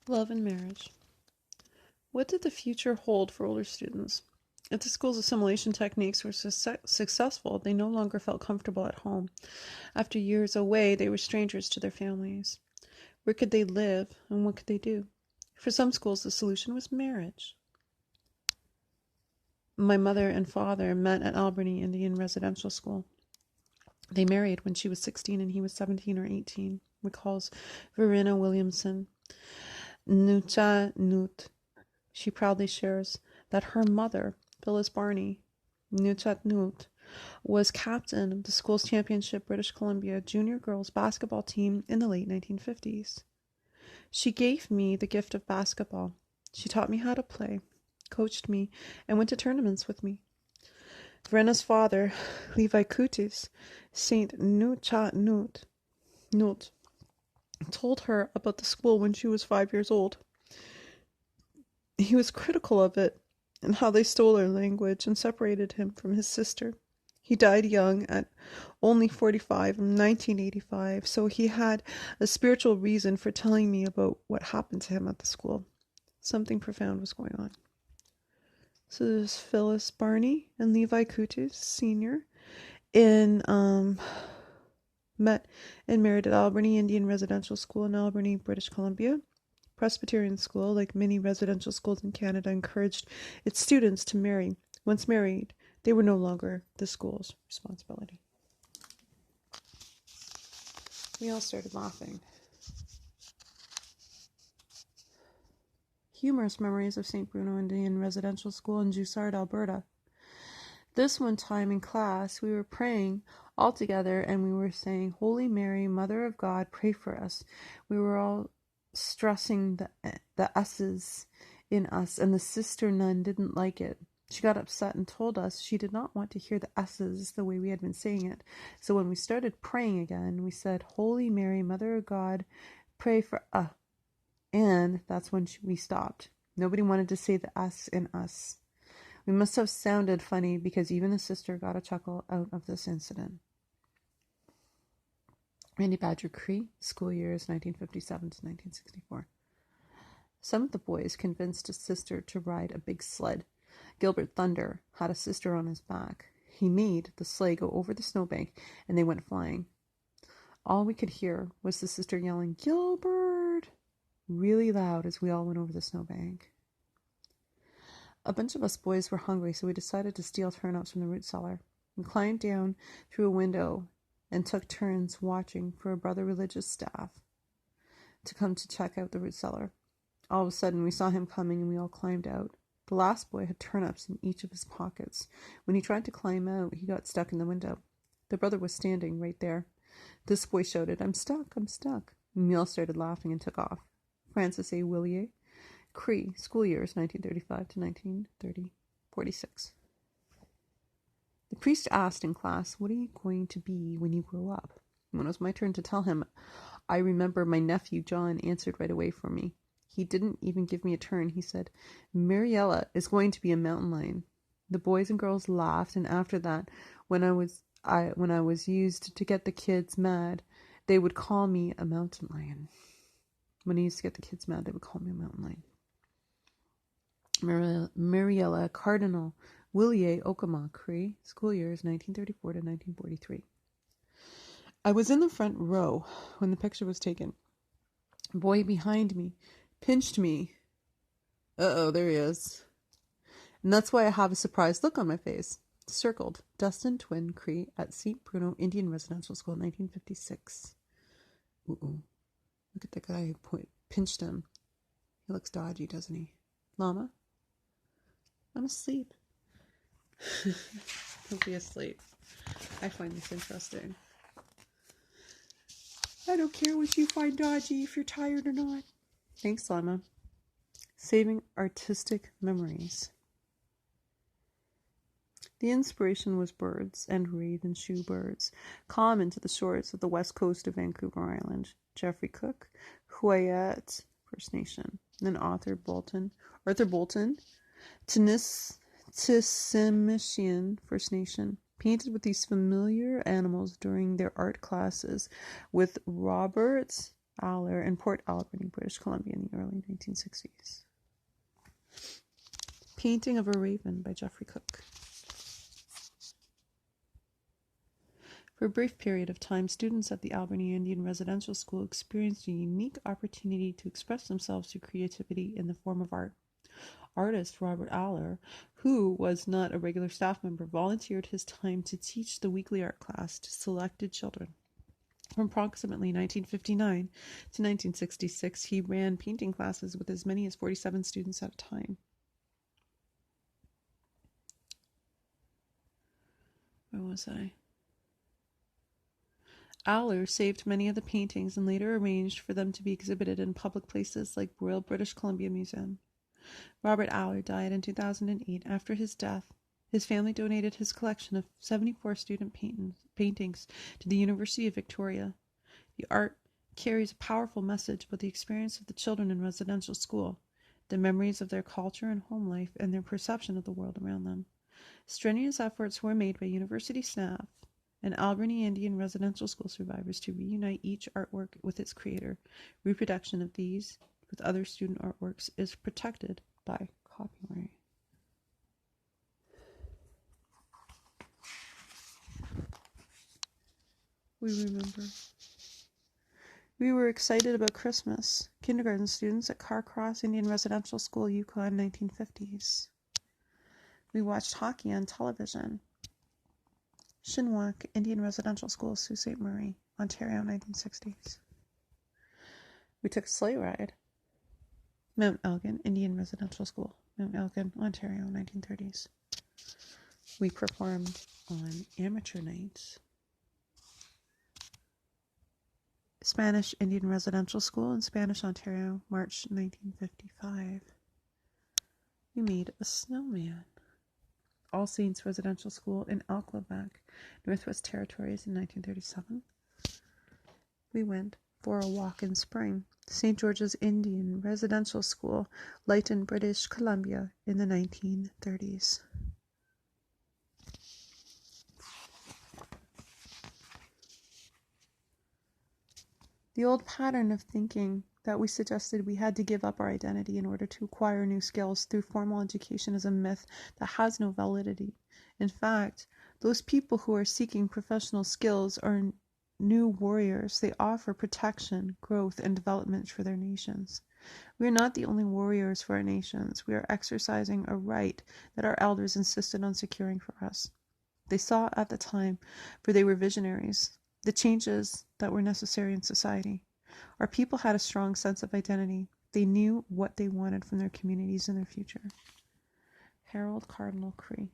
Love and marriage. What did the future hold for older students? If the school's assimilation techniques were successful, they no longer felt comfortable at home. After years away, they were strangers to their families. Where could they live, and what could they do? For some schools, the solution was marriage. My mother and father met at Albany Indian Residential School. They married when she was 16 and he was 17 or 18, recalls Verena Williamson. Nucha Nut. She proudly shares that her mother, Phyllis Barney, Nuchat Nut, was captain of the school's championship British Columbia junior girls basketball team in the late 1950s. She gave me the gift of basketball. She taught me how to play, coached me, and went to tournaments with me. Verena's father, Levi Kutis, Saint Nuchat Nut, told her about the school when she was 5 years old. He was critical of it and how they stole her language and separated him from his sister. He died young at only 45 in 1985, so he had a spiritual reason for telling me about what happened to him at the school. Something profound was going on. So there's Phyllis Barney and Levi Kutis, Sr., in met and married at Albany Indian Residential School in Albany, British Columbia. Presbyterian school, like many residential schools in Canada, encouraged its students to marry. Once married, they were no longer the school's responsibility. We all started laughing. Humorous memories of St. Bruno Indian Residential School in Joussard, Alberta. This one time in class, we were praying all together and we were saying, Holy Mary, Mother of God, pray for us. We were all stressing the S's in us, and the sister nun didn't like it. She got upset and told us she did not want to hear the S's the way we had been saying it. So when we started praying again, we said, Holy Mary, Mother of God, pray for us. And that's when we stopped. Nobody wanted to say the S in us. We must have sounded funny because even the sister got a chuckle out of this incident. Randy Badger Cree, school years 1957 to 1964. Some of the boys convinced his sister to ride a big sled. Gilbert Thunder had a sister on his back. He made the sleigh go over the snowbank, and they went flying. All we could hear was the sister yelling, Gilbert, really loud as we all went over the snowbank. A bunch of us boys were hungry, so we decided to steal turnips from the root cellar. We climbed down through a window and took turns watching for a brother religious staff to come to check out the root cellar. All of a sudden, we saw him coming and we all climbed out. The last boy had turnips in each of his pockets. When he tried to climb out, he got stuck in the window. The brother was standing right there. This boy shouted, I'm stuck, I'm stuck. And we all started laughing and took off. Francis A. Willier, Cree, school years 1935 to 1946. The priest asked in class, what are you going to be when you grow up? When it was my turn to tell him, I remember my nephew John answered right away for me. He didn't even give me a turn. He said, Mariella is going to be a mountain lion. The boys and girls laughed, and after that, when I was used to get the kids mad, they would call me a mountain lion. When I used to get the kids mad, they would call me a mountain lion. Mariella Cardinal Willier Okama Cree, school years 1934 to 1943. I was in the front row when the picture was taken. A boy behind me pinched me. Uh-oh, there he is. And that's why I have a surprised look on my face. Circled, Dustin Twin Cree at St. Bruno Indian Residential School, 1956. Ooh. Look at the guy who pinched him. He looks dodgy, doesn't he? Llama? I'm asleep. Don't be asleep. I find this interesting. I don't care what you find dodgy if you're tired or not. Thanks, Llama. Saving artistic memories. The inspiration was birds and reed and shoe birds, common to the shores of the west coast of Vancouver Island. Jeffrey Cook, Huayet First Nation. And then Arthur Bolton, Tisimishian First Nation, painted with these familiar animals during their art classes with Robert Aller in Port Alberni, British Columbia in the early 1960s. Painting of a Raven by Geoffrey Cook. For a brief period of time, students at the Albany Indian Residential School experienced a unique opportunity to express themselves through creativity in the form of art. Artist Robert Aller, who was not a regular staff member, volunteered his time to teach the weekly art class to selected children. From approximately 1959 to 1966, he ran painting classes with as many as 47 students at a time. Where was I? Aller saved many of the paintings and later arranged for them to be exhibited in public places like Royal British Columbia Museum. Robert Aller died in 2008. After his death, his family donated his collection of 74 student paintings to the University of Victoria. The art carries a powerful message about the experience of the children in residential school, the memories of their culture and home life, and their perception of the world around them. Strenuous efforts were made by university staff and Albany Indian Residential School survivors to reunite each artwork with its creator. Reproduction of these with other student artworks is protected by copyright. We remember. We were excited about Christmas. Kindergarten students at Carcross Indian Residential School, Yukon, 1950s. We watched hockey on television. Shinwak Indian Residential School, Sault Ste. Marie, Ontario, 1960s. We took a sleigh ride. Mount Elgin Indian Residential School, Mount Elgin, Ontario, 1930s. We performed on amateur nights. Spanish Indian Residential School in Spanish, Ontario, March 1955. We made a snowman. All Saints Residential School in Alclovac, Northwest Territories in 1937. We went for a walk in spring. St. George's Indian Residential School, Lytton, British Columbia in the 1930s. The old pattern of thinking that we suggested we had to give up our identity in order to acquire new skills through formal education is a myth that has no validity. In fact, those people who are seeking professional skills are new warriors. They offer protection, growth, and development for their nations. We are not the only warriors for our nations. We are exercising a right that our elders insisted on securing for us. They saw at the time, for they were visionaries, the changes that were necessary in society. Our people had a strong sense of identity. They knew what they wanted from their communities and their future. Harold Cardinal Cree.